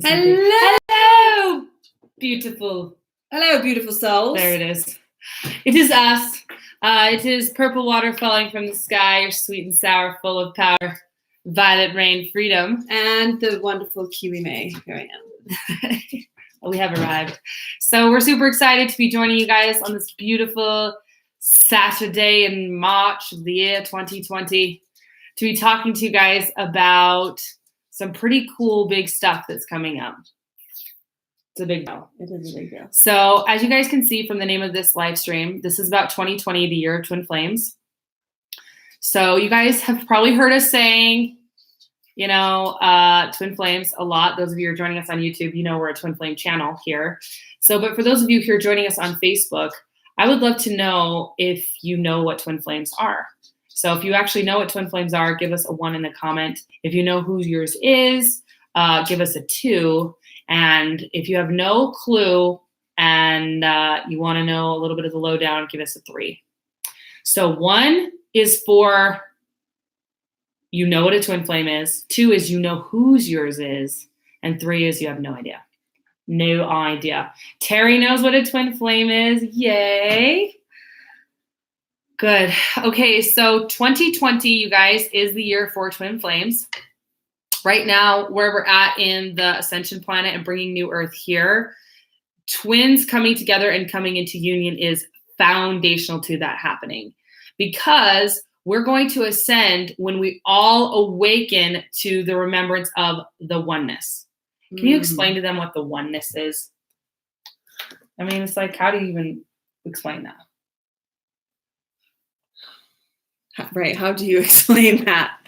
Hello, beautiful. Hello, beautiful souls. There it is. It is us. It is purple water falling from the sky, sweet and sour, full of power, violet rain, freedom. And the wonderful Kiwi May. Here I am. We have arrived. So we're super excited to be joining you guys on this beautiful Saturday in March of the year 2020 to be talking to you guys about some pretty cool big stuff that's coming up. It's a big deal. It is a big deal. So as you guys can see from the name of this live stream, this is about 2020, the year of twin flames. So you guys have probably heard us saying, twin flames a lot. Those of you who are joining us on YouTube, we're a twin flame channel here. So, but for those of you who are joining us on Facebook, I would love to know if you know what twin flames are. So if you actually know what twin flames are, give us a 1 in the comment. If you know who yours is, give us a 2. And if you have no clue and you want to know a little bit of the lowdown, give us a 3. So 1 is for you know what a twin flame is. 2 is you know whose yours is. And 3 is you have no idea. No idea. Terry knows what a twin flame is. Yay. Good. Okay, so 2020, you guys, is the year for twin flames. Right now, where we're at in the Ascension planet and bringing New Earth here, twins coming together and coming into union is foundational to that happening, because we're going to ascend when we all awaken to the remembrance of the oneness. Can you explain to them what the oneness is? I mean, it's like, how do you even explain that? Right. How do you explain that?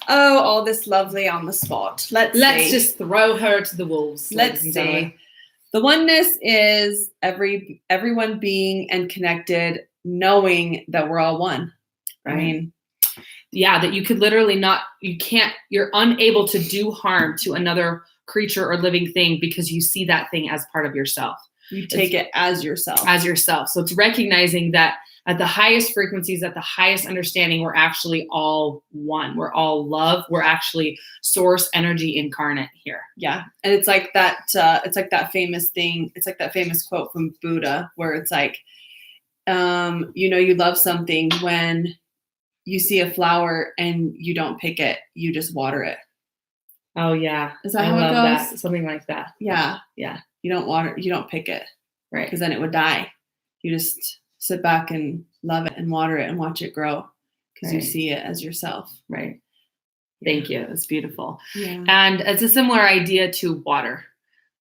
Oh, all this lovely on the spot. Let's just throw her to the wolves. Let's see. The oneness is everyone being and connected, knowing that we're all one. Right. I mean, yeah, that you could literally you're unable to do harm to another creature or living thing because you see that thing as part of yourself. You take it as yourself. As yourself. So it's recognizing that at the highest frequencies, at the highest understanding, we're actually all one. We're all love. We're actually source energy incarnate here. Yeah. And it's like that, famous thing. It's like that famous quote from Buddha where it's like, you love something when you see a flower and you don't pick it, you just water it. Oh yeah. Is that how it goes? That. Something like that. Yeah. Yeah. You don't pick it. Right. Because then it would die. You just sit back and love it and water it and watch it grow because you see it as yourself. Right. Thank you. It's beautiful. Yeah. And it's a similar idea to water.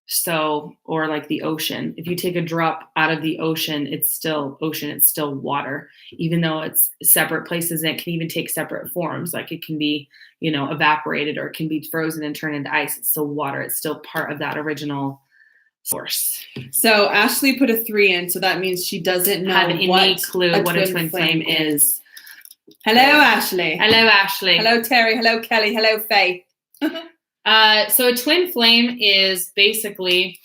So, or like the ocean. If you take a drop out of the ocean, it's still ocean. It's still water, even though it's separate places, and it can even take separate forms. Like it can be, evaporated, or it can be frozen and turned into ice. It's still water. It's still part of that original source. So Ashley put a 3 in, so that means she doesn't know have any clue what a twin flame is. Hello, Ashley. Hello, Ashley. Hello, Terry. Hello, Kelly. Hello, Faye. So a twin flame is basically,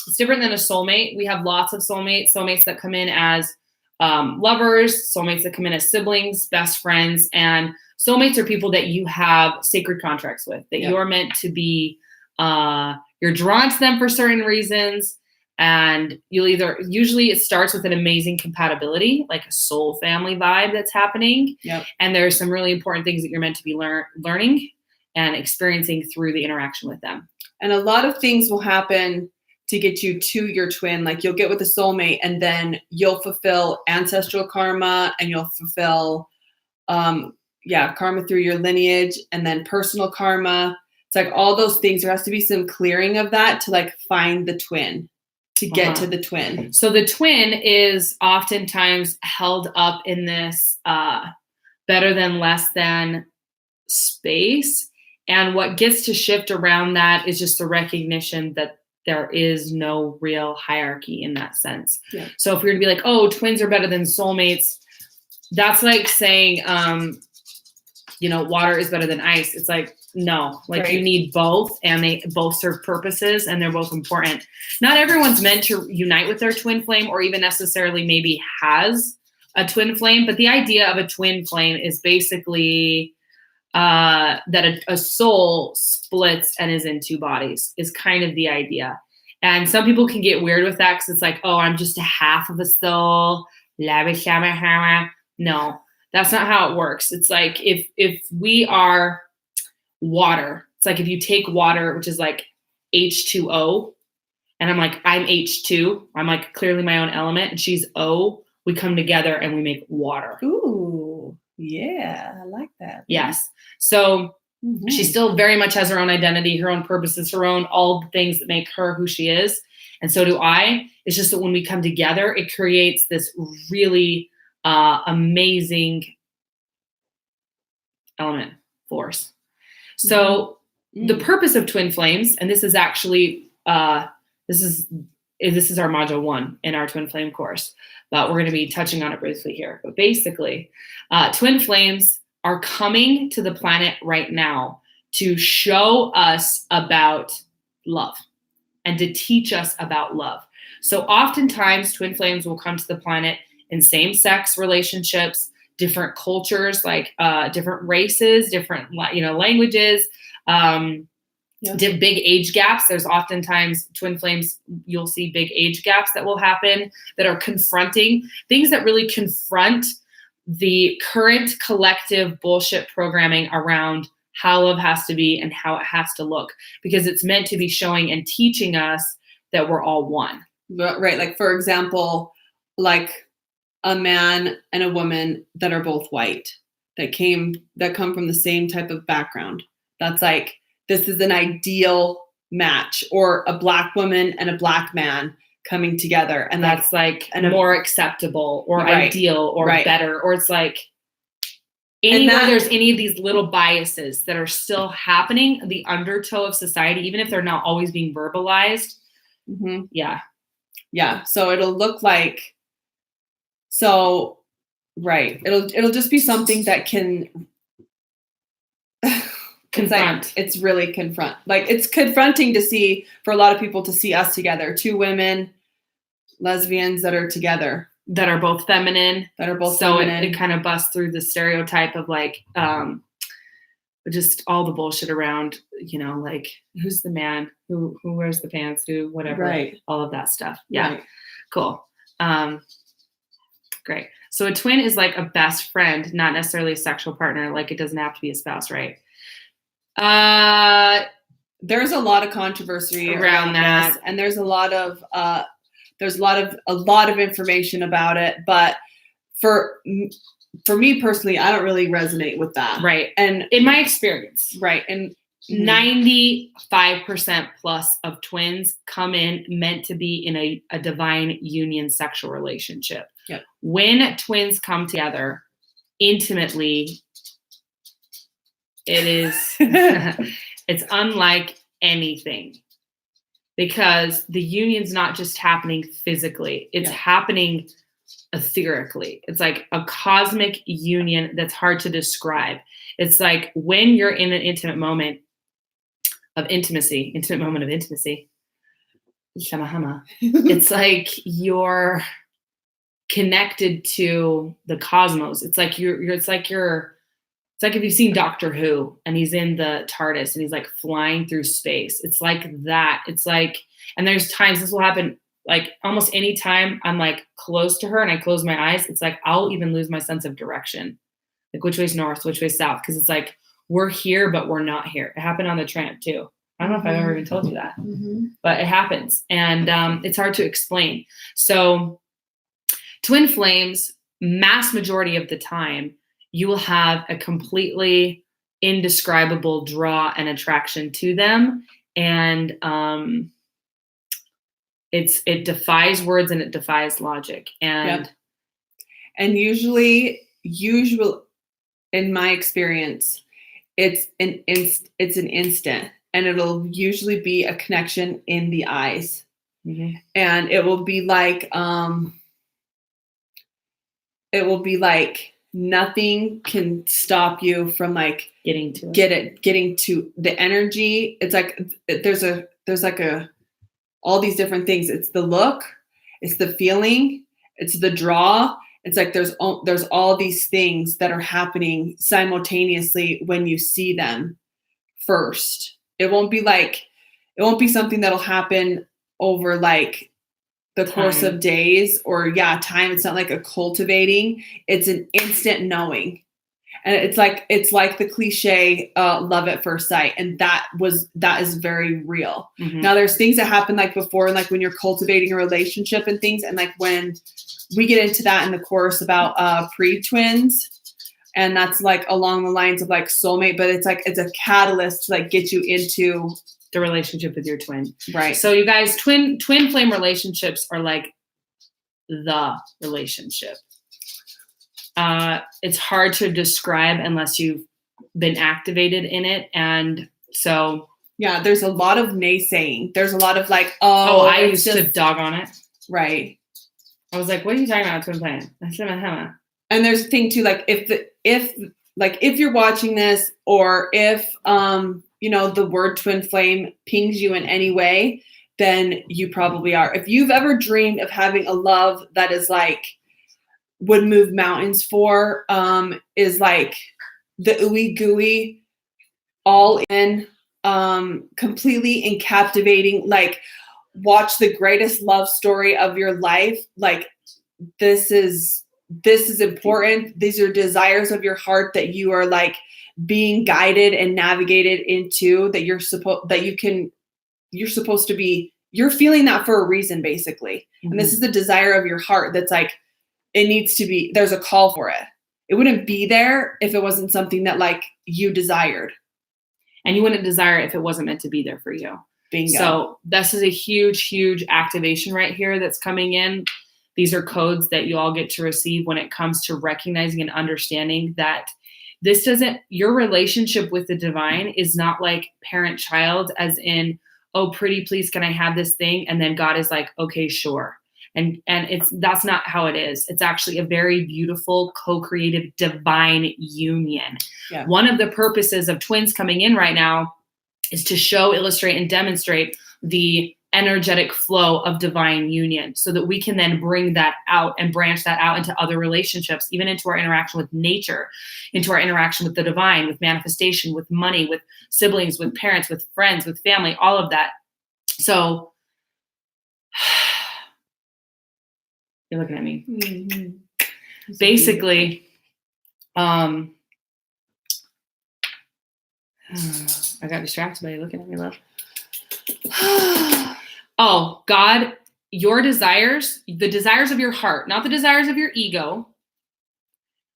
it's different than a soulmate. We have lots of soulmates that come in as lovers, soulmates that come in as siblings, best friends, and soulmates are people that you have sacred contracts with, that you're meant to be, you're drawn to them for certain reasons, and usually it starts with an amazing compatibility, like a soul family vibe that's happening. Yep. And there's some really important things that you're meant to be learning and experiencing through the interaction with them. And a lot of things will happen to get you to your twin. Like you'll get with a soulmate and then you'll fulfill ancestral karma, and you'll fulfill karma through your lineage, and then personal karma. It's like all those things. There has to be some clearing of that to like find the twin, to get to the twin. So the twin is oftentimes held up in this better than, less than space. And what gets to shift around that is just the recognition that there is no real hierarchy in that sense. Yeah. So if we were to be like, oh, twins are better than soulmates, that's like saying, water is better than ice. It's like, no, You need both, and they both serve purposes, and they're both important. Not everyone's meant to unite with their twin flame, or even necessarily maybe has a twin flame, but the idea of a twin flame is basically that a soul splits and is in two bodies is kind of the idea. And some people can get weird with that because it's like, oh, I'm just a half of a soul. No, that's not how it works. It's like if we are water, it's like if you take water, which is like H2O, and I'm like, I'm H2, I'm like clearly my own element, and she's O, we come together and we make water. Ooh, yeah, I like that. Yes. So she still very much has her own identity, her own purposes, her own, all the things that make her who she is. And so do I. It's just that when we come together, it creates this really amazing element force. So the purpose of twin flames, and this is actually, this is our module 1 in our twin flame course, but we're going to be touching on it briefly here. But basically, twin flames are coming to the planet right now to show us about love and to teach us about love. So oftentimes twin flames will come to the planet in same-sex relationships, different cultures, like different races, different languages, big age gaps. There's oftentimes twin flames, you'll see big age gaps that will happen that are confronting things that really confront the current collective bullshit programming around how love has to be and how it has to look, because it's meant to be showing and teaching us that we're all one. Right. Like, for example, like a man and a woman that are both white that come from the same type of background. That's like, this is an ideal match, or a Black woman and a Black man coming together. And that's like more acceptable or ideal or better, or it's like anywhere there's any of these little biases that are still happening, the undertow of society, even if they're not always being verbalized. Yeah. So it'll look like, it'll just be something that can confront. It's really confront. Like, it's confronting to see, for a lot of people to see us together, two women, lesbians that are together, that are both feminine, so it kind of busts through the stereotype of like just all the bullshit around, like, who's the man, who wears the pants, who whatever, all of that stuff. Cool. Great. So a twin is like a best friend, not necessarily a sexual partner. Like, it doesn't have to be a spouse, right? There's a lot of controversy around that, this, and there's a lot of information about it. But for me personally, I don't really resonate with that. Right. And in my experience, and 95% plus of twins come in meant to be in a divine union sexual relationship. Yep. When twins come together intimately, it is it's unlike anything, because the union's not just happening physically, it's happening etherically. It's like a cosmic union that's hard to describe. It's like when you're in an intimate moment of intimacy, it's like you're connected to the cosmos. It's like it's like if you've seen Doctor Who and he's in the TARDIS and he's like flying through space. It's like that. It's like, and there's times this will happen, like almost any time I'm like close to her and I close my eyes, it's like I'll even lose my sense of direction. Like, which way's north, which way's south? Because it's like we're here, but we're not here. It happened on the tramp too. I don't know if I've ever even told you that, but it happens. And it's hard to explain. So twin flames, mass majority of the time, you will have a completely indescribable draw and attraction to them. And it defies words and it defies logic. And usually in my experience, it's an instant, and it'll usually be a connection in the eyes. And it will be like nothing can stop you from like getting to the energy. It's like there's all these different things. It's the look, it's the feeling, it's the draw, It's like there's all these things that are happening simultaneously when you see them first. It won't be something that'll happen over like the course of days or time. It's not like a cultivating. It's an instant knowing. And it's like the cliche, love at first sight. And that is very real. Mm-hmm. Now there's things that happen like before, and like when you're cultivating a relationship and things. And like when we get into that in the course about pre-twins, and that's like along the lines of like soulmate, but it's a catalyst to like get you into the relationship with your twin. Right. So you guys, twin flame relationships are like the relationship. It's hard to describe unless you've been activated in it. And so. Yeah, there's a lot of naysaying. There's a lot of like, I used to dog on it. Right. I was like, what are you talking about, twin flame? I said, and there's a thing too, like if you're watching this, or if, the word twin flame pings you in any way, then you probably are. If you've ever dreamed of having a love that is like, would move mountains for, is like the ooey gooey, all in, completely and captivating, like watch the greatest love story of your life. Like this is important. These are desires of your heart that you are like being guided and navigated into, that you're supposed to be, you're feeling that for a reason, basically. Mm-hmm. And this is the desire of your heart. That's like, it needs to be, there's a call for it. It wouldn't be there if it wasn't something that like you desired. And you wouldn't desire it if it wasn't meant to be there for you. Bingo. So this is a huge, huge activation right here that's coming in. These are codes that you all get to receive when it comes to recognizing and understanding that your relationship with the divine is not like parent-child, as in, oh, pretty please, can I have this thing? And then God is like, okay, sure. And that's not how it is. It's actually a very beautiful, co-creative, divine union. Yeah. One of the purposes of twins coming in right now is to show, illustrate, and demonstrate the energetic flow of divine union, so that we can then bring that out and branch that out into other relationships, even into our interaction with nature, into our interaction with the divine, with manifestation, with money, with siblings, with parents, with friends, with family, all of that. So you're looking at me. Mm-hmm. Basically, I got distracted by you looking at me, love. Oh, God, your desires, the desires of your heart, not the desires of your ego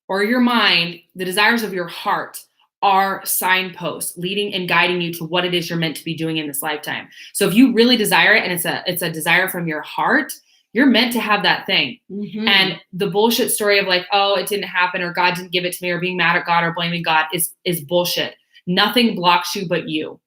or your mind, the desires of your heart are signposts leading and guiding you to what it is you're meant to be doing in this lifetime. So if you really desire it, and it's a desire from your heart, you're meant to have that thing. Mm-hmm. And the bullshit story of like, oh, it didn't happen, or God didn't give it to me, or being mad at God or blaming God is bullshit. Nothing blocks you but you.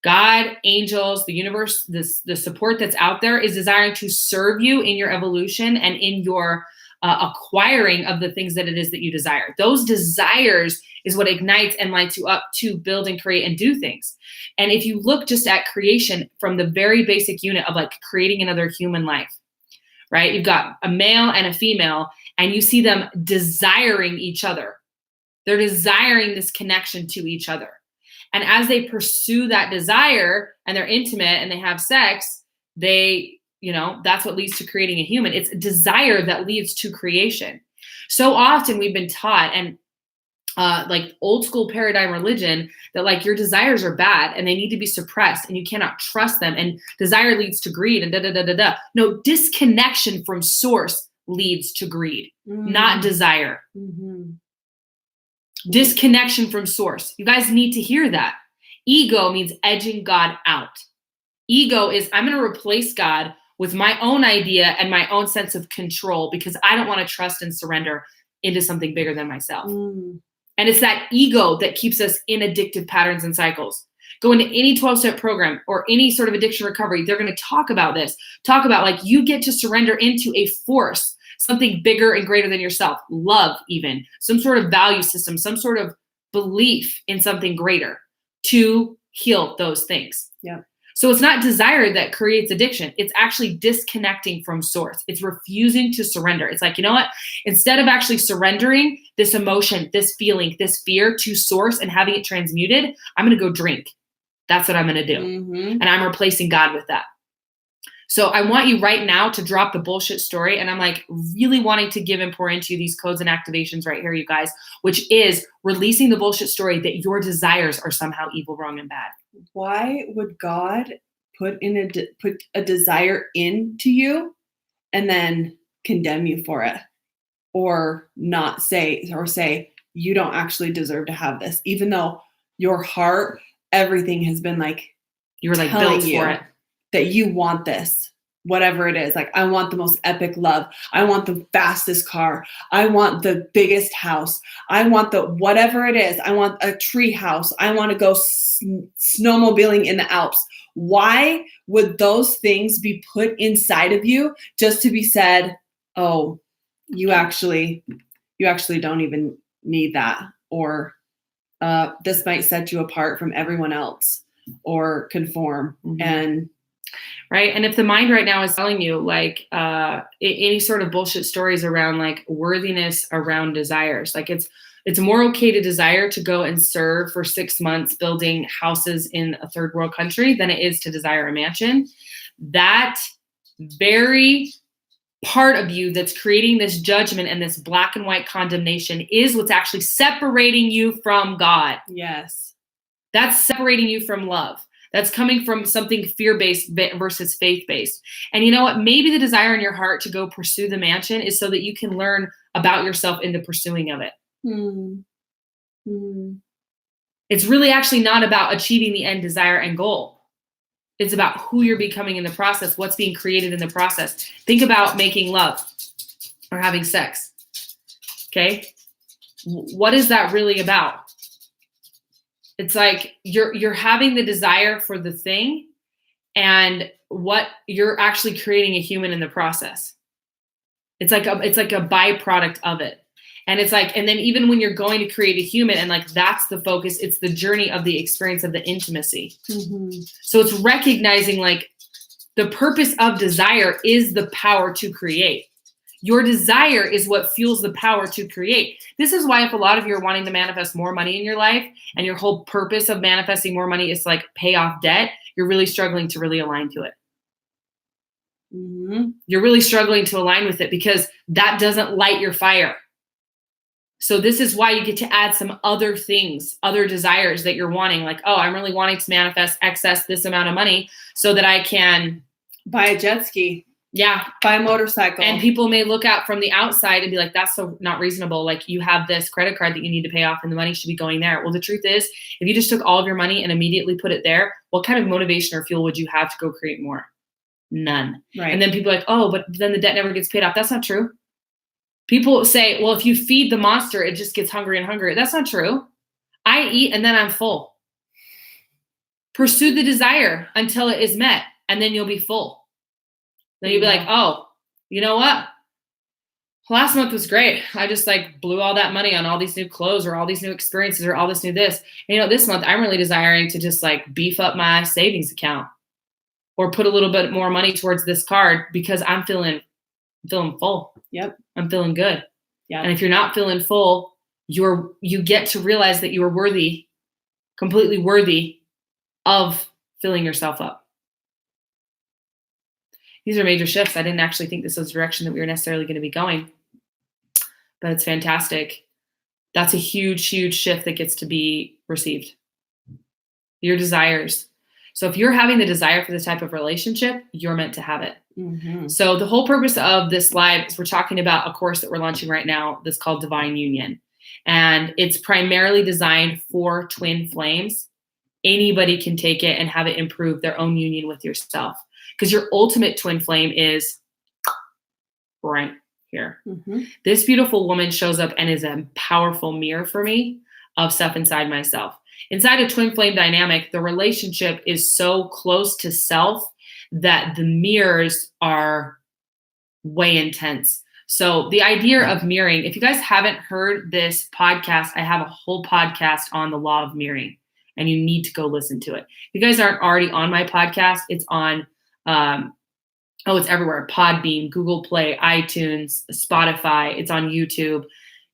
God, angels, the universe, the support that's out there is desiring to serve you in your evolution and in your acquiring of the things that it is that you desire. Those desires is what ignites and lights you up to build and create and do things. And if you look just at creation from the very basic unit of like creating another human life, right? You've got a male and a female, and you see them desiring each other. They're desiring this connection to each other. And as they pursue that desire and they're intimate and they have sex, that's what leads to creating a human. It's desire that leads to creation. So often we've been taught, and like old school paradigm religion, that like your desires are bad and they need to be suppressed and you cannot trust them. And desire leads to greed and da. No, disconnection from source leads to greed, not desire. Mm-hmm. Disconnection from source. You guys need to hear that. Ego means edging God out. Ego is, I'm going to replace God with my own idea and my own sense of control because I don't want to trust and surrender into something bigger than myself. And it's that ego that keeps us in addictive patterns and cycles. Go into any 12-step program or any sort of addiction recovery. They're going to talk about this. Talk about like you get to surrender into a force, something bigger and greater than yourself, love even, some sort of value system, some sort of belief in something greater to heal those things. Yeah. So it's not desire that creates addiction. It's actually disconnecting from source. It's refusing to surrender. It's like, you know what? Instead of actually surrendering this emotion, this feeling, this fear to source and having it transmuted, I'm going to go drink. That's what I'm going to do. Mm-hmm. And I'm replacing God with that. So I want you right now to drop the bullshit story. And I'm like really wanting to give and pour into you these codes and activations right here, you guys, which is releasing the bullshit story that your desires are somehow evil, wrong, and bad. Why would God put a desire into you and then condemn you for it, or not say you don't actually deserve to have this, even though your heart, everything has been like, you were like built for it, that you want this, whatever it is. Like, I want the most epic love. I want the fastest car. I want the biggest house. I want the whatever it is. I want a tree house. I want to go snowmobiling in the Alps. Why would those things be put inside of you just to be said, oh, you actually don't even need that, or this might set you apart from everyone else, or conform. Mm-hmm. And right. And if the mind right now is telling you like any sort of bullshit stories around like worthiness around desires, like it's more okay to desire to go and serve for 6 months building houses in a third world country than it is to desire a mansion. That very part of you that's creating this judgment and this black and white condemnation is what's actually separating you from God. Yes. That's separating you from love. That's coming from something fear-based versus faith-based. And you know what? Maybe the desire in your heart to go pursue the mansion is so that you can learn about yourself in the pursuing of it. It's really actually not about achieving the end desire and goal. It's about who you're becoming in the process, what's being created in the process. Think about making love or having sex. Okay? What is that really about? It's like you're having the desire for the thing, and what you're actually creating a human in the process. It's like a byproduct of it. And it's like, and then even when you're going to create a human and like, that's the focus, it's the journey of the experience of the intimacy. Mm-hmm. So it's recognizing like the purpose of desire is the power to create. Your desire is what fuels the power to create. This is why if a lot of you are wanting to manifest more money in your life and your whole purpose of manifesting more money is to like pay off debt, you're really struggling to really align to it. Mm-hmm. You're really struggling to align with it because that doesn't light your fire. So this is why you get to add some other things, other desires that you're wanting. Like, oh, I'm really wanting to manifest excess this amount of money so that I can buy a jet ski. Yeah. Buy a motorcycle. And people may look out from the outside and be like, that's so not reasonable. Like, you have this credit card that you need to pay off and the money should be going there. Well, the truth is, if you just took all of your money and immediately put it there, what kind of motivation or fuel would you have to go create more? None. Right. And then people are like, oh, but then the debt never gets paid off. That's not true. People say, well, if you feed the monster, it just gets hungry and hungrier. That's not true. I eat and then I'm full. Pursue the desire until it is met, and then you'll be full. Then you'll be like, oh, you know what? Last month was great. I just like blew all that money on all these new clothes or all these new experiences or all this new this. And, you know, this month I'm really desiring to just like beef up my savings account or put a little bit more money towards this card because I'm feeling full. Yep. I'm feeling good. Yeah. And if you're not feeling full, you get to realize that you are worthy, completely worthy of filling yourself up. These are major shifts. I didn't actually think this was the direction that we were necessarily going to be going, but it's fantastic. That's a huge, huge shift that gets to be received. Your desires. So if you're having the desire for this type of relationship, you're meant to have it. Mm-hmm. So the whole purpose of this live is we're talking about a course that we're launching right now that's called Divine Union. And it's primarily designed for twin flames. Anybody can take it and have it improve their own union with yourself. Because your ultimate twin flame is right here. Mm-hmm. This beautiful woman shows up and is a powerful mirror for me of stuff inside myself. Inside a twin flame dynamic, the relationship is so close to self that the mirrors are way intense. So the idea of mirroring, if you guys haven't heard this podcast, I have a whole podcast on the law of mirroring. and you need to go listen to it. If you guys aren't already on my podcast, it's on, it's everywhere. Podbean, Google Play, iTunes, Spotify. It's on YouTube.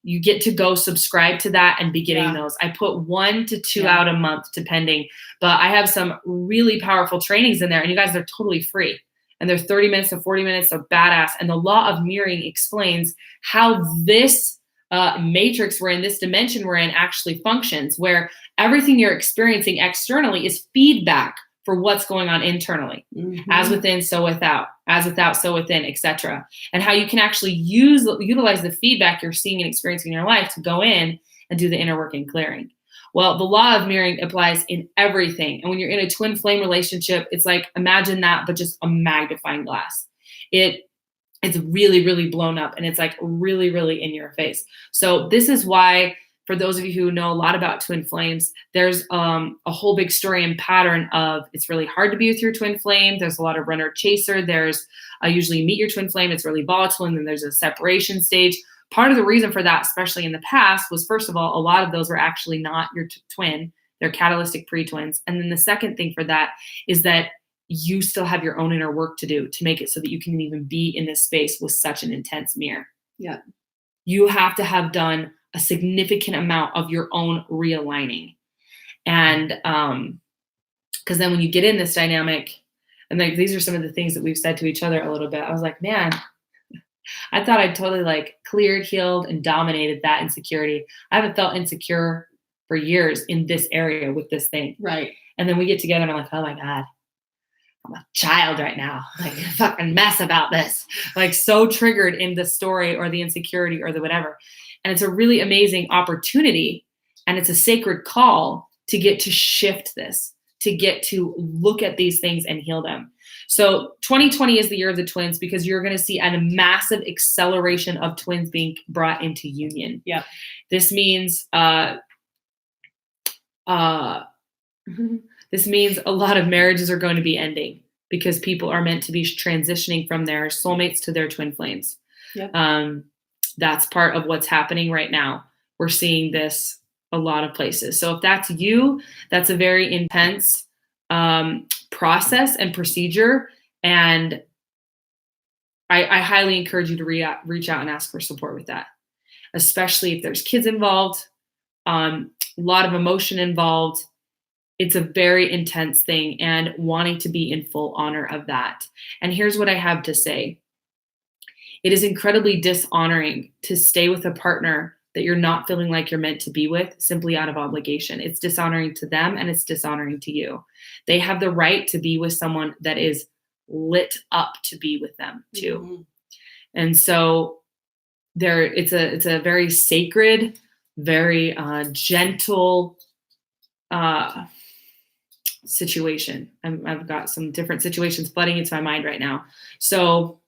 You get to go subscribe to that and be getting those. I put 1 to 2 out a month, depending. But I have some really powerful trainings in there, and you guys, they're totally free. And they're 30 minutes to 40 minutes. They're badass. And the law of mirroring explains how this matrix we're in, this dimension we're in, actually functions, where everything you're experiencing externally is feedback for what's going on internally. As within, so without. As without, so within, etc. And how you can actually utilize the feedback you're seeing and experiencing in your life to go in and do the inner work and clearing. Well, the law of mirroring applies in everything. And when you're in a twin flame relationship, it's like, imagine that, but just a magnifying glass. It's really, really blown up, and it's like really, really in your face. So this is why, for those of you who know a lot about twin flames, there's a whole big story and pattern of it's really hard to be with your twin flame. There's a lot of runner chaser. There's usually you meet your twin flame, it's really volatile, and then there's a separation stage. Part of the reason for that, especially in the past, was, first of all, a lot of those were actually not your twin. They're catalytic pre-twins. And then the second thing for that is that you still have your own inner work to do to make it so that you can even be in this space with such an intense mirror. Yeah. You have to have done a significant amount of your own realigning. And because then when you get in this dynamic, and like these are some of the things that we've said to each other a little bit, I was like, man, I thought I'd totally like cleared, healed, and dominated that insecurity. I haven't felt insecure for years in this area with this thing. Right. And then we get together and I'm like, oh my God, I'm a child right now. Like a fucking mess about this. Like so triggered in the story or the insecurity or the whatever. And it's a really amazing opportunity. And it's a sacred call to get to shift this, to get to look at these things and heal them. So 2020 is the year of the twins, because you're going to see a massive acceleration of twins being brought into union. Yeah. This means, this means a lot of marriages are going to be ending because people are meant to be transitioning from their soulmates to their twin flames. Yep. That's part of what's happening right now. We're seeing this a lot of places. So if that's you, that's a very intense process and procedure. And I highly encourage you to reach out and ask for support with that, especially if there's kids involved, a lot of emotion involved. It's a very intense thing, and wanting to be in full honor of that. And here's what I have to say. It is incredibly dishonoring to stay with a partner that you're not feeling like you're meant to be with simply out of obligation. It's dishonoring to them, and it's dishonoring to you. They have the right to be with someone that is lit up to be with them too. Mm-hmm. And so it's a very sacred, very gentle situation. I've got some different situations flooding into my mind right now. So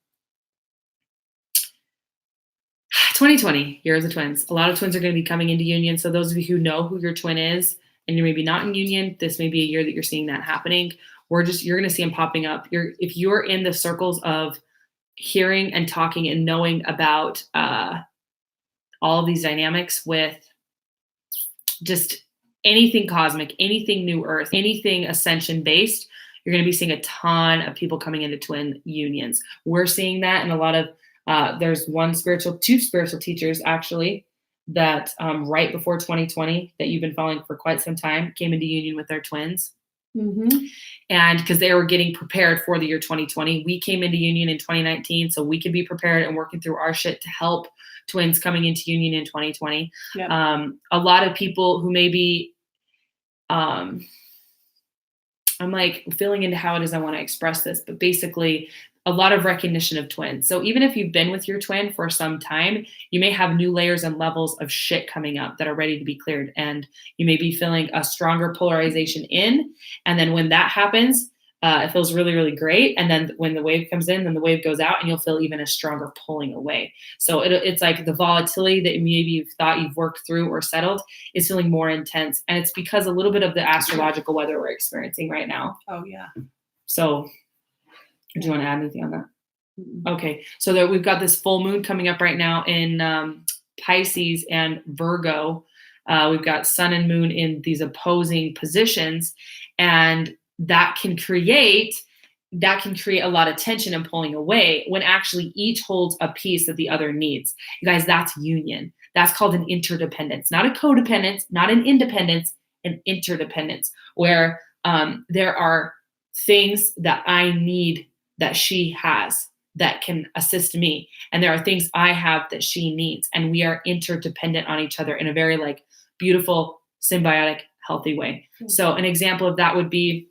2020, year of the twins. A lot of twins are going to be coming into union. So those of you who know who your twin is and you're maybe not in union, this may be a year that you're seeing that happening. You're going to see them popping up. If you're in the circles of hearing and talking and knowing about all of these dynamics with just anything cosmic, anything new earth, anything ascension based, you're going to be seeing a ton of people coming into twin unions. We're seeing that in a lot of, there's two spiritual teachers actually that right before 2020 that you've been following for quite some time came into union with their twins. Mm-hmm. And because they were getting prepared for the year 2020, we came into union in 2019 so we could be prepared and working through our shit to help twins coming into union in 2020. Yep. A lot of people who maybe, I'm like feeling into how it is I want to express this, but basically a lot of recognition of twins. So even if you've been with your twin for some time, you may have new layers and levels of shit coming up that are ready to be cleared. And you may be feeling a stronger polarization in. And then when that happens, it feels really, really great. And then when the wave comes in, then the wave goes out and you'll feel even a stronger pulling away. So it's like the volatility that maybe you've thought you've worked through or settled is feeling more intense. And it's because a little bit of the astrological weather we're experiencing right now. Oh, yeah. So do you want to add anything on that? Mm-hmm. Okay. So we've got this full moon coming up right now in Pisces and Virgo. We've got sun and moon in these opposing positions, and that can create a lot of tension and pulling away when actually each holds a piece that the other needs. You guys, that's union. That's called an interdependence, not a codependence, not an independence, an interdependence, where there are things that I need that she has that can assist me. And there are things I have that she needs. And we are interdependent on each other in a very like beautiful, symbiotic, healthy way. Mm-hmm. So an example of that would be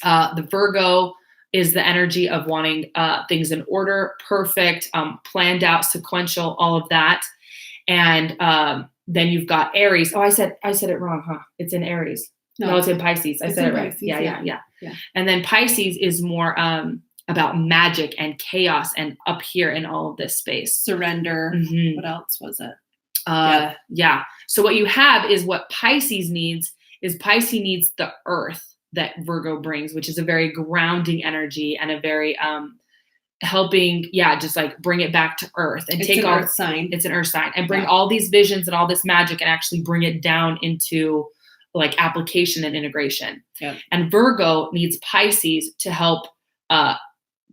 the Virgo is the energy of wanting things in order, perfect, planned out, sequential, all of that. And then you've got Aries. Oh, I said it wrong, huh? It's in Aries. No, it's in Pisces. I said it right. Pisces, yeah. And then Pisces is more about magic and chaos and up here in all of this space. Surrender. Mm-hmm. What else was it? Yeah. So what you have is what Pisces needs is Pisces needs the earth that Virgo brings, which is a very grounding energy and a very helping, just like bring it back to earth and take all earth sign. It's an earth sign and bring all these visions and all this magic and actually bring it down into like application and integration. Yep. And Virgo needs Pisces to help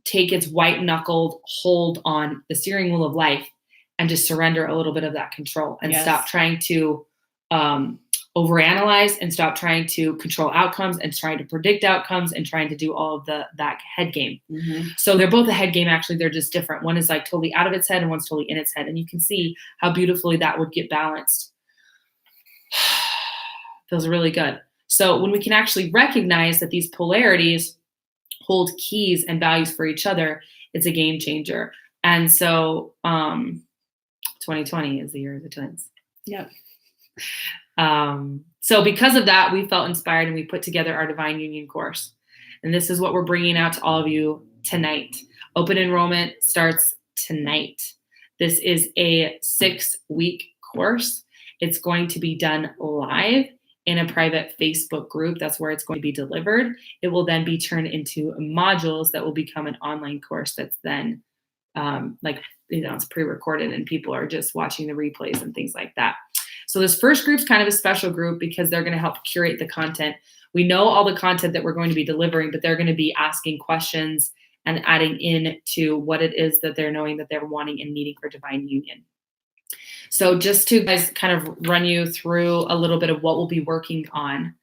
take its white knuckled hold on the steering wheel of life and just surrender a little bit of that control and stop trying to overanalyze and stop trying to control outcomes and trying to predict outcomes and trying to do all of that head game. Mm-hmm. So they're both a head game. Actually, they're just different. One is like totally out of its head and one's totally in its head. And you can see how beautifully that would get balanced. Feels really good. So when we can actually recognize that these polarities hold keys and values for each other, it's a game changer. And so 2020 is the year of the twins. Yep. So because of that, we felt inspired and we put together our Divine Union course. And this is what we're bringing out to all of you tonight. Open enrollment starts tonight. This is a 6-week course. It's going to be done live in a private Facebook group. That's where it's going to be delivered. It will then be turned into modules that will become an online course that's then it's pre-recorded and people are just watching the replays and things like that. So this first group's kind of a special group because they're going to help curate the content. We know all the content that we're going to be delivering, but they're going to be asking questions and adding in to what it is that they're knowing that they're wanting and needing for Divine Union. So just to guys kind of run you through a little bit of what we'll be working on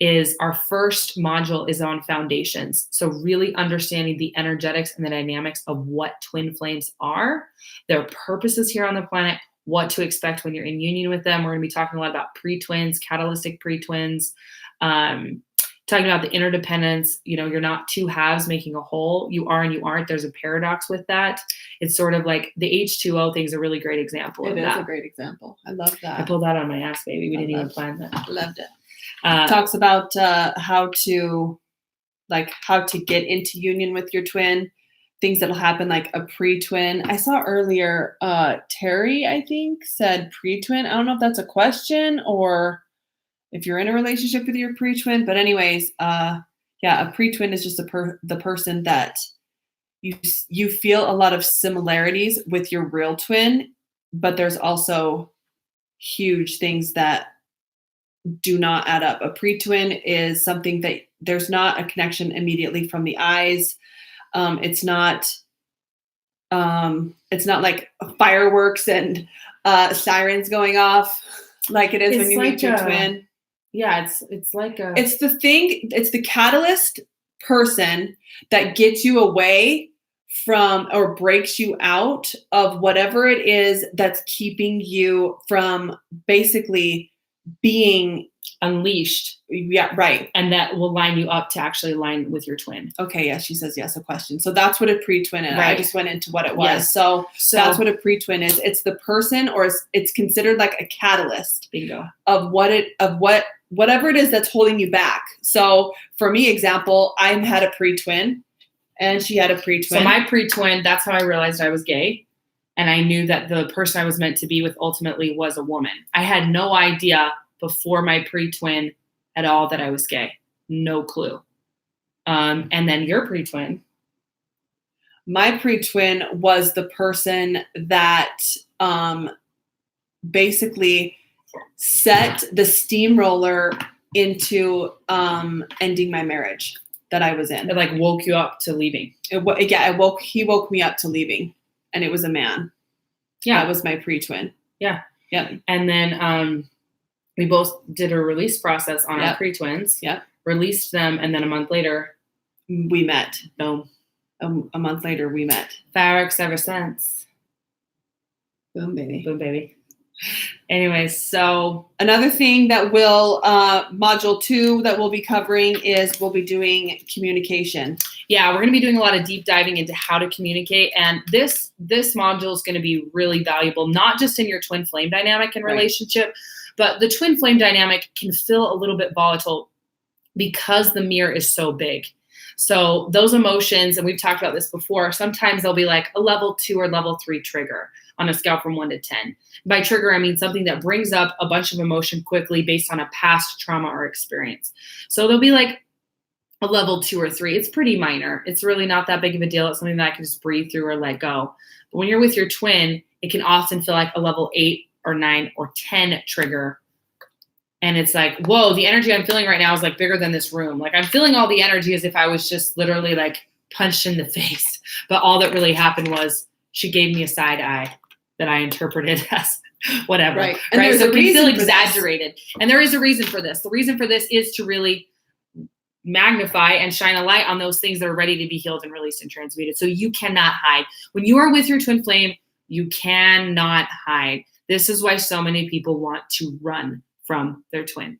is our first module is on foundations. So really understanding the energetics and the dynamics of what twin flames are, their purposes here on the planet, what to expect when you're in union with them. We're going to be talking a lot about pre-twins, catalytic pre-twins, talking about the interdependence. You're not two halves making a whole. You are and you aren't. There's a paradox with that. It's sort of like the H2O thing is a really great example of that. It is a great example. I love that. I pulled that on my ass, baby. We didn't even plan that. Loved it. Talks about how to get into union with your twin, things that'll happen like a pre-twin. I saw earlier, Terry, I think, said pre-twin. I don't know if that's a question or if you're in a relationship with your pre-twin, but anyways, a pre-twin is just the person that you feel a lot of similarities with your real twin, but there's also huge things that do not add up. A pre-twin is something that there's not a connection immediately from the eyes. It's not like fireworks and sirens going off like it is when you meet your twin. Yeah, it's the catalyst person that gets you away from or breaks you out of whatever it is that's keeping you from basically being unleashed. Yeah, right. And that will line you up to actually align with your twin. Okay, yeah, she says yes, a question. So that's what a pre-twin is. Right. I just went into what it was. Yes. So that's what a pre-twin is. It's the person, or it's considered like a catalyst. Bingo. Of whatever it is that's holding you back. So for me, example, I had a pre-twin and she had a pre-twin. So my pre-twin, that's how I realized I was gay. And I knew that the person I was meant to be with ultimately was a woman. I had no idea before my pre-twin at all that I was gay. No clue. And then your pre-twin. My pre-twin was the person that basically set the steamroller into ending my marriage that I was in. It like woke you up to leaving. He woke me up to leaving, and it was a man. Yeah. That was my pre-twin. Yeah. Yep. And then we both did a release process on our pre-twins. Yep. Released them, and then a month later, we met. Boom. A month later, we met. Fireworks ever since. Boom, baby. Boom, baby. Anyways, so another thing that will module 2 that we'll be covering is we'll be doing communication. Yeah, we're going to be doing a lot of deep diving into how to communicate, and this module is going to be really valuable, not just in your twin flame dynamic and relationship, but the twin flame dynamic can feel a little bit volatile because the mirror is so big. So those emotions, and we've talked about this before, sometimes they'll be like a level 2 or level 3 trigger on a scale from 1 to 10. By trigger, I mean something that brings up a bunch of emotion quickly based on a past trauma or experience. So they'll be like a level 2 or 3. It's pretty minor. It's really not that big of a deal. It's something that I can just breathe through or let go. But when you're with your twin, it can often feel like a level 8 or 9 or 10 trigger. And it's like, whoa, the energy I'm feeling right now is like bigger than this room. Like I'm feeling all the energy as if I was just literally like punched in the face. But all that really happened was she gave me a side eye that I interpreted as whatever. Right. And right? there's So a it can reason feel for exaggerated. this. And there is a reason for this. The reason for this is to really magnify and shine a light on those things that are ready to be healed and released and transmuted. So you cannot hide. When you are with your twin flame, you cannot hide. This is why so many people want to run from their twin.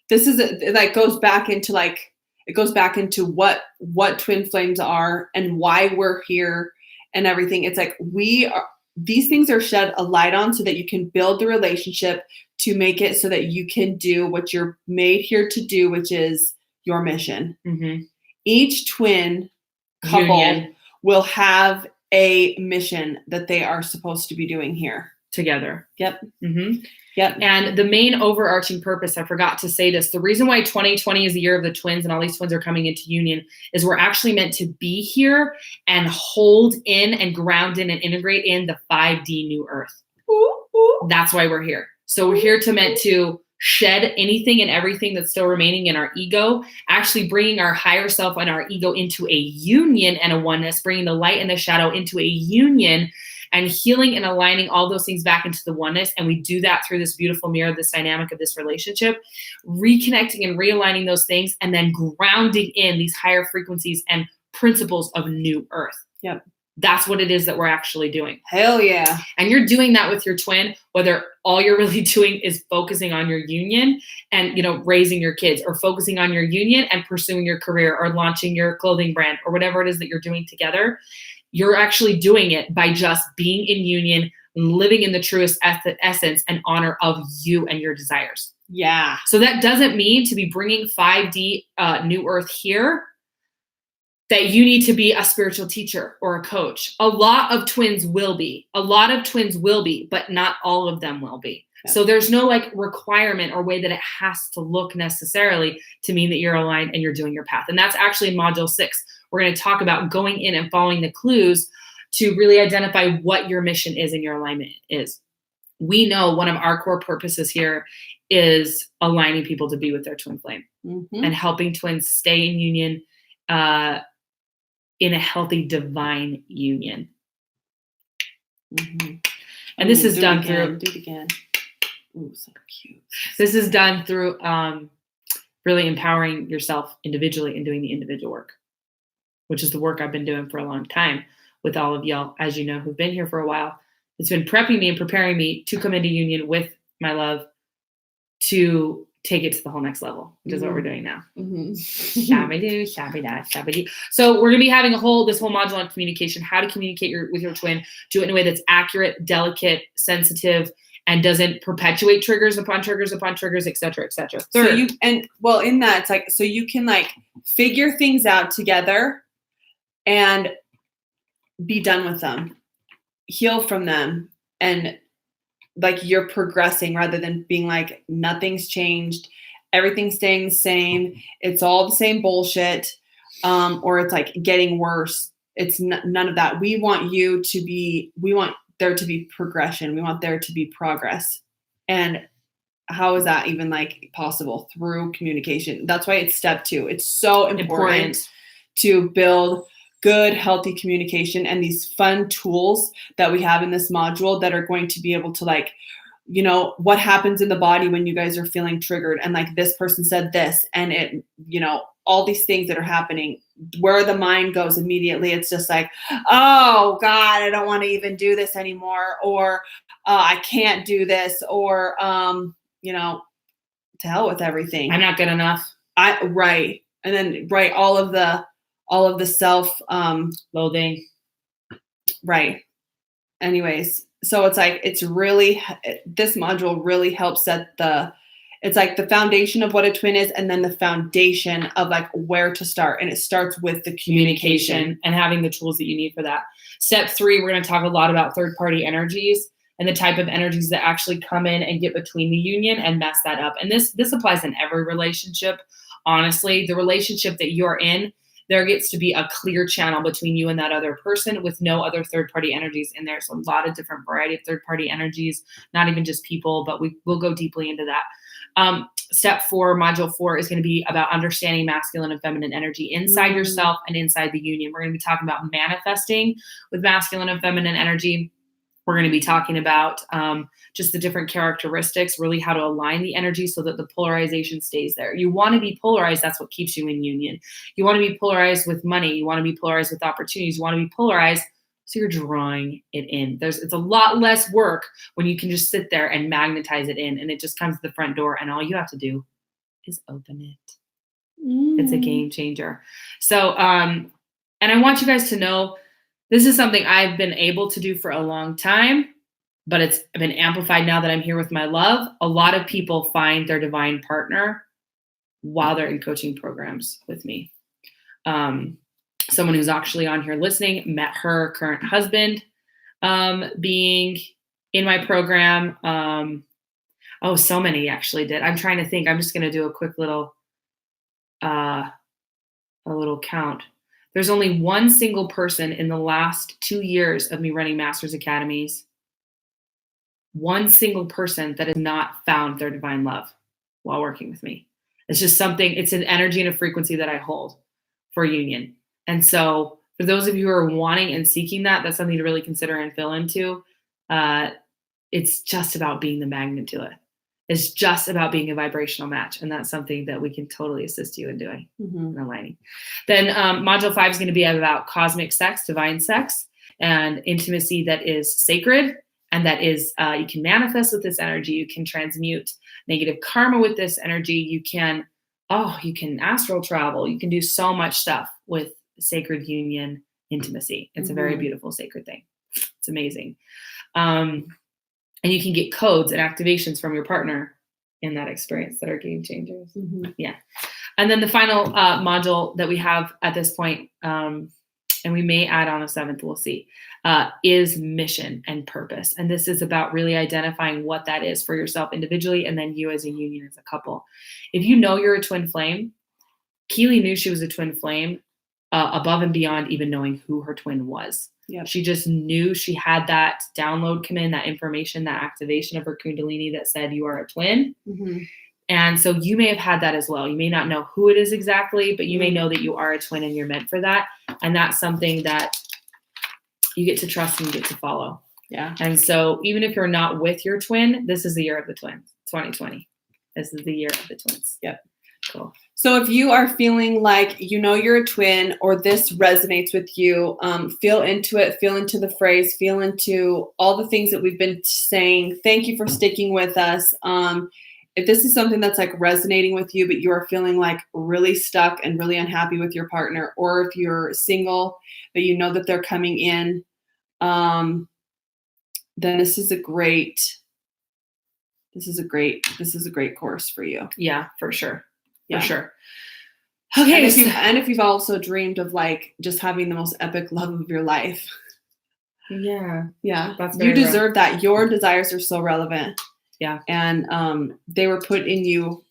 This is it goes back into what twin flames are and why we're here and everything. It's like these things are shed a light on so that you can build the relationship to make it so that you can do what you're made here to do, which is your mission. Mm-hmm. Each twin couple will have a mission that they are supposed to be doing here together. Yep. Mm-hmm. Yep. And the main overarching purpose, I forgot to say this, the reason why 2020 is the year of the twins and all these twins are coming into union is we're actually meant to be here and hold in and ground in and integrate in the 5D new earth. Ooh, ooh. That's why we're here. So we're here to shed anything and everything that's still remaining in our ego, actually bringing our higher self and our ego into a union and a oneness, bringing the light and the shadow into a union and healing and aligning all those things back into the oneness. And we do that through this beautiful mirror, this dynamic of this relationship, reconnecting and realigning those things and then grounding in these higher frequencies and principles of new earth. Yep. That's what it is that we're actually doing. Hell yeah. And you're doing that with your twin, whether all you're really doing is focusing on your union and, raising your kids, or focusing on your union and pursuing your career or launching your clothing brand or whatever it is that you're doing together. You're actually doing it by just being in union, living in the truest essence and honor of you and your desires. Yeah. So that doesn't mean to be bringing 5D New Earth here that you need to be a spiritual teacher or a coach. A lot of twins will be, but not all of them will be. Yeah. So there's no requirement or way that it has to look necessarily to mean that you're aligned and you're doing your path. And that's actually in module 6. We're going to talk about going in and following the clues to really identify what your mission is and your alignment is. We know one of our core purposes here is aligning people to be with their twin flame and helping twins stay in union, in a healthy divine union. Mm-hmm. And this is done through. Do it again. Ooh, so cute. This is done through really empowering yourself individually and doing the individual work, which is the work I've been doing for a long time with all of y'all, as you know, who've been here for a while. It's been prepping me and preparing me to come into union with my love to take it to the whole next level, which is what we're doing now. Shabby-doo, shabby-da, shabby-dee. So we're going to be having this whole module on communication, how to communicate with your twin, do it in a way that's accurate, delicate, sensitive, and doesn't perpetuate triggers upon triggers upon triggers, et cetera, et cetera. Third. In that, it's so you can figure things out together and be done with them, heal from them, and you're progressing rather than being nothing's changed, everything's staying the same, it's all the same bullshit, or it's getting worse. It's none of that. We want there to be progression. We want there to be progress. And how is that even like possible? Through communication. That's why it's step 2. It's so important to build good, healthy communication and these fun tools that we have in this module that are going to be able to like, you know, what happens in the body when you guys are feeling triggered and like this person said this and it, you know, all these things that are happening, where the mind goes immediately. It's just like, oh God, I don't want to even do this anymore. Or I can't do this. Or, you know, to hell with everything. I'm not good enough. Right. And then, right. All of the self, loathing. Right. Anyways. So it's like, it's really, this module really helps set it's like the foundation of what a twin is, and then the foundation of like where to start. And it starts with the communication and having the tools that you need for that. Step 3, we're going to talk a lot about third-party energies and the type of energies that actually come in and get between the union and mess that up. And this applies in every relationship. Honestly, the relationship that you're in, there gets to be a clear channel between you and that other person with no other third-party energies in there. So a lot of different variety of third-party energies, not even just people, but we'll go deeply into that. Step 4, module 4 is going to be about understanding masculine and feminine energy inside yourself and inside the union. We're going to be talking about manifesting with masculine and feminine energy. We're going to be talking about just the different characteristics, really how to align the energy so that the polarization stays there. You want to be polarized. That's what keeps you in union. You want to be polarized with money. You want to be polarized with opportunities. You want to be polarized so you're drawing it in. It's a lot less work when you can just sit there and magnetize it in, and it just comes to the front door, and all you have to do is open it. It's a game changer. So, and I want you guys to know, this is something I've been able to do for a long time, but it's been amplified now that I'm here with my love. A lot of people find their divine partner while they're in coaching programs with me. Someone who's actually on here listening met her current husband being in my program. So many actually did. I'm trying to think. I'm just going to do a quick little count. There's only one single person in the last 2 years of me running Masters Academies, one single person that has not found their divine love while working with me. It's just something, it's an energy and a frequency that I hold for union. And so for those of you who are wanting and seeking that, that's something to really consider and fill into. It's just about being the magnet to it. It's just about being a vibrational match. And that's something that we can totally assist you in doing and aligning. Then module 5 is going to be about cosmic sex, divine sex, and intimacy that is sacred. And that is, you can manifest with this energy. You can transmute negative karma with this energy. You can astral travel. You can do so much stuff with sacred union intimacy. It's a very beautiful sacred thing. It's amazing. And you can get codes and activations from your partner in that experience that are game changers. Yeah. And then the final module that we have at this point, and we may add on a 7th, we'll see, is mission and purpose. And this is about really identifying what that is for yourself individually, and then you as a union, as a couple. If you know you're a twin flame, Keely knew she was a twin flame above and beyond even knowing who her twin was. Yep. She just knew she had that download come in, that information, that activation of her Kundalini that said you are a twin. And so you may have had that as well. You may not know who it is exactly, but you may know that you are a twin and you're meant for that. And that's something that you get to trust and you get to follow. Yeah. And so even if you're not with your twin, this is the year of the twins, 2020. This is the year of the twins. Yep. Cool. So if you are feeling like you know you're a twin or this resonates with you, feel into it, feel into the phrase, feel into all the things that we've been saying. Thank you for sticking with us. If this is something that's like resonating with you, but you are feeling like really stuck and really unhappy with your partner, or if you're single, but you know that they're coming in, then this is a great course for you. Yeah, for sure. Yeah. For sure. Okay. And if you've also dreamed of like just having the most epic love of your life. Yeah. Yeah. You deserve that. Your desires are so relevant. Yeah. And they were put in you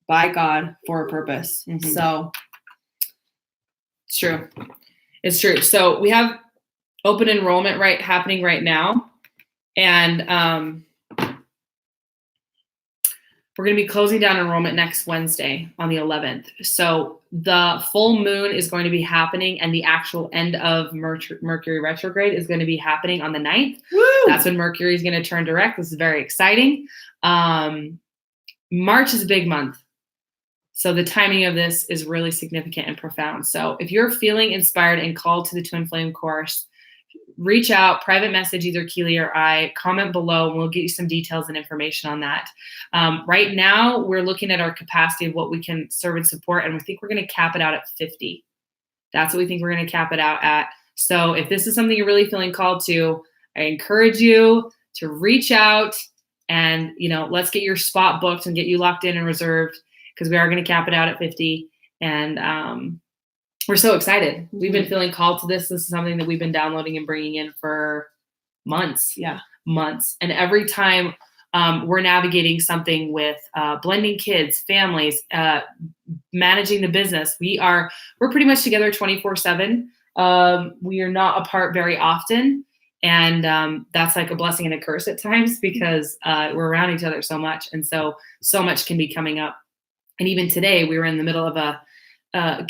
by God for a purpose. So it's true. It's true. So we have open enrollment happening right now. And We're going to be closing down enrollment next Wednesday on the 11th. So the full moon is going to be happening, and the actual end of Mercury retrograde is going to be happening on the 9th. Woo! That's when Mercury is going to turn direct. This is very exciting. March is a big month. So the timing of this is really significant and profound. So if you're feeling inspired and called to the Twin Flame course, reach out, private message either Keely or I, comment below, and we'll get you some details and information on that. Right now, we're looking at our capacity of what we can serve and support, and we think we're going to cap it out at 50. That's what we think we're going to cap it out at. So if this is something you're really feeling called to, I encourage you to reach out and, let's get your spot booked and get you locked in and reserved, because we are going to cap it out at 50. And we're so excited. Mm-hmm. We've been feeling called to this. This is something that we've been downloading and bringing in for months. Yeah. Months. And every time we're navigating something with blending kids, families, managing the business, we're pretty much together 24/7. We are not apart very often. And that's like a blessing and a curse at times, because we're around each other so much. And so much can be coming up. And even today, we were in the middle of a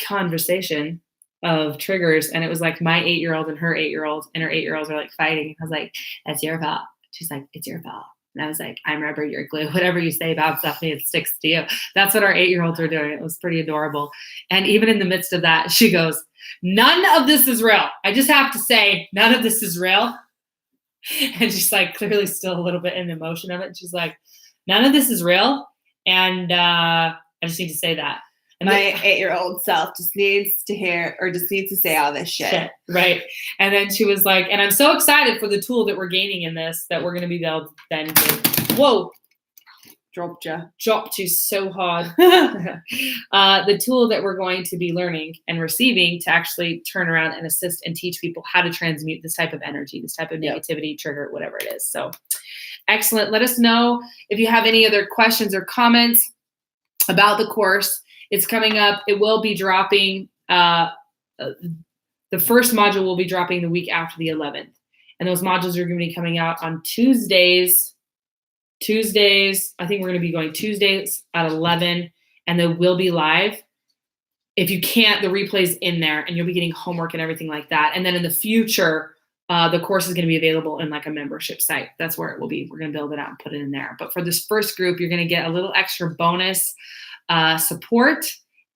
conversation of triggers, and it was like my 8-year-old and her 8-year-old, and her 8-year-olds are like fighting. I was like, "That's your fault." She's like, "It's your fault." And I was like, "I'm rubber, you're glue. Whatever you say about stuff, it sticks to you." That's what our 8-year-olds are doing. It was pretty adorable. And even in the midst of that, she goes, "None of this is real. I just have to say, none of this is real." And she's like, clearly still a little bit in the emotion of it. And she's like, "None of this is real. And I just need to say that." And my 8-year-old self just needs to hear, or just needs to say all this shit. Right. And then she was like, and I'm so excited for the tool that we're gaining in this, that we're going to be able to then do. Whoa. Dropped you so hard. The tool that we're going to be learning and receiving to actually turn around and assist and teach people how to transmute this type of energy, this type of negativity, trigger, whatever it is. So excellent. Let us know if you have any other questions or comments about the course. It's coming up. It will be dropping. The first module will be dropping the week after the 11th. And those modules are going to be coming out on Tuesdays. I think we're going to be going Tuesdays at 11, and they will be live. If you can't, the replay's in there, and you'll be getting homework and everything like that. And then in the future, the course is going to be available in like a membership site. That's where it will be. We're going to build it out and put it in there. But for this first group, you're going to get a little extra bonus support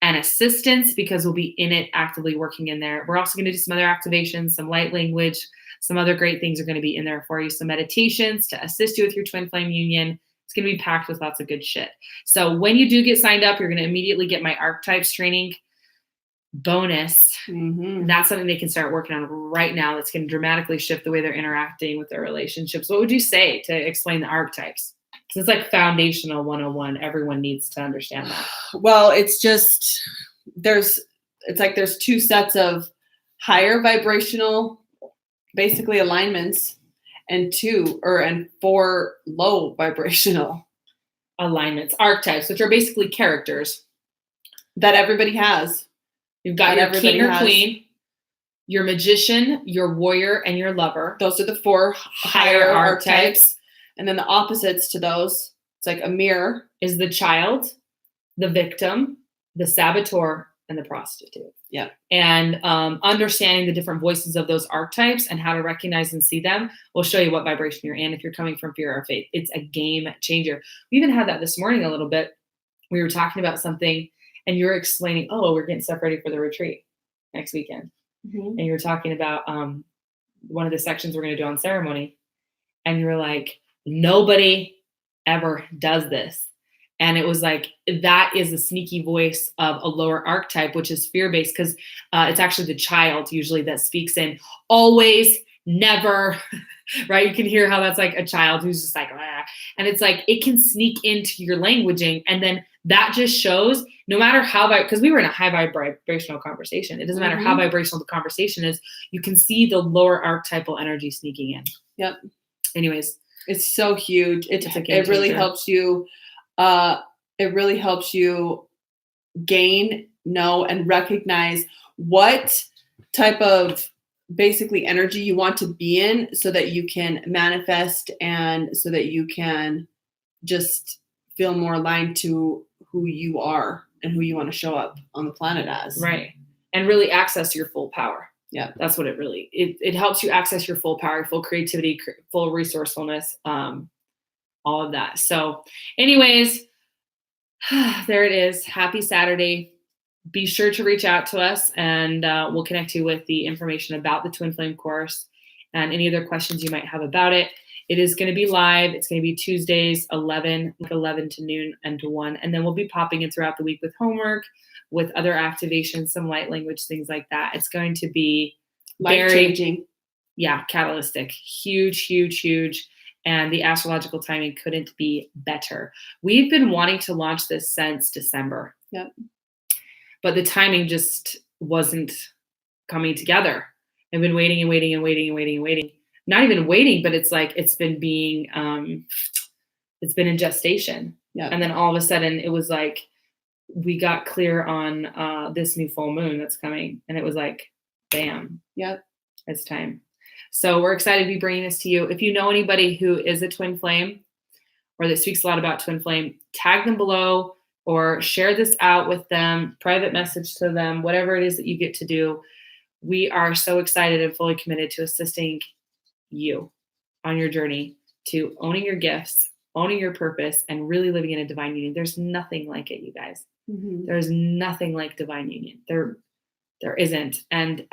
and assistance, because we'll be in it actively working in there. We're also going to do some other activations, some light language, some other great things are going to be in there for you. Some meditations to assist you with your twin flame union. It's going to be packed with lots of good shit. So when you do get signed up, you're going to immediately get my archetypes training bonus. Mm-hmm. That's something they can start working on right now. That's going to dramatically shift the way they're interacting with their relationships. What would you say to explain the archetypes? It's like foundational 101. Everyone needs to understand that. Well, it's just, there's two sets of higher vibrational, basically alignments, and 4 low vibrational alignments, archetypes, which are basically characters that everybody has. You've got your king or queen, your magician, your warrior, and your lover. Those are the 4 higher archetypes. And then the opposites to those, it's like a mirror, is the child, the victim, the saboteur, and the prostitute. Yeah. And understanding the different voices of those archetypes and how to recognize and see them will show you what vibration you're in if you're coming from fear or faith. It's a game changer. We even had that this morning a little bit. We were talking about something, and you were explaining, we're getting stuff ready for the retreat next weekend. Mm-hmm. And you were talking about one of the sections we're going to do on ceremony. And you were like, nobody ever does this. And it was like, that is the sneaky voice of a lower archetype, which is fear-based, because it's actually the child usually that speaks in always, never, right? You can hear how that's like a child who's just like, ah. And it's like, it can sneak into your languaging. And then that just shows, no matter how, because we were in a high vibrational conversation. It doesn't matter how vibrational the conversation is. You can see the lower archetypal energy sneaking in. Yep. Anyways. It's so huge. It really helps you. It really helps you gain, know, and recognize what type of basically energy you want to be in, so that you can manifest, and so that you can just feel more aligned to who you are and who you want to show up on the planet as. Right. And really access your full power. Yeah. That's what it helps you access your full power, full creativity, full resourcefulness, all of that. So anyways, there it is. Happy Saturday. Be sure to reach out to us, and we'll connect you with the information about the Twin Flame course and any other questions you might have about it. It is going to be live. It's going to be Tuesdays, 11 to noon and to 1. And then we'll be popping in throughout the week with homework, with other activations, some light language, things like that. It's going to be life-changing. Yeah, catalytic. Huge, huge, huge. And the astrological timing couldn't be better. We've been wanting to launch this since December. Yep. But the timing just wasn't coming together. I've been waiting and waiting and waiting and waiting and waiting. Not even waiting, but it's like it's been in gestation. Yep. And then all of a sudden it was like we got clear on this new full moon that's coming. And it was like, bam. Yep. It's time. So we're excited to be bringing this to you. If you know anybody who is a twin flame or that speaks a lot about twin flame, tag them below or share this out with them, private message to them, whatever it is that you get to do. We are so excited and fully committed to assisting you on your journey to owning your gifts, owning your purpose, and really living in a divine union. There's nothing like it, you guys. Mm-hmm. There's nothing like divine union. There isn't. And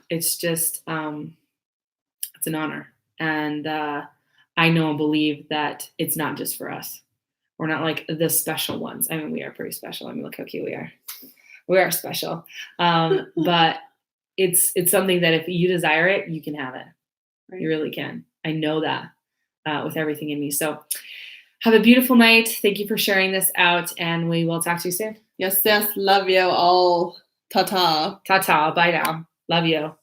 it's just, it's an honor. And I know and believe that it's not just for us. We're not like the special ones. I mean, we are pretty special. I mean, look how cute we are. We are special. But it's something that if you desire it, you can have it. Right. You really can. I know that with everything in me. So have a beautiful night. Thank you for sharing this out, and we will talk to you soon. Yes. Love you all. Ta-ta. Ta-ta. Bye now. Love you.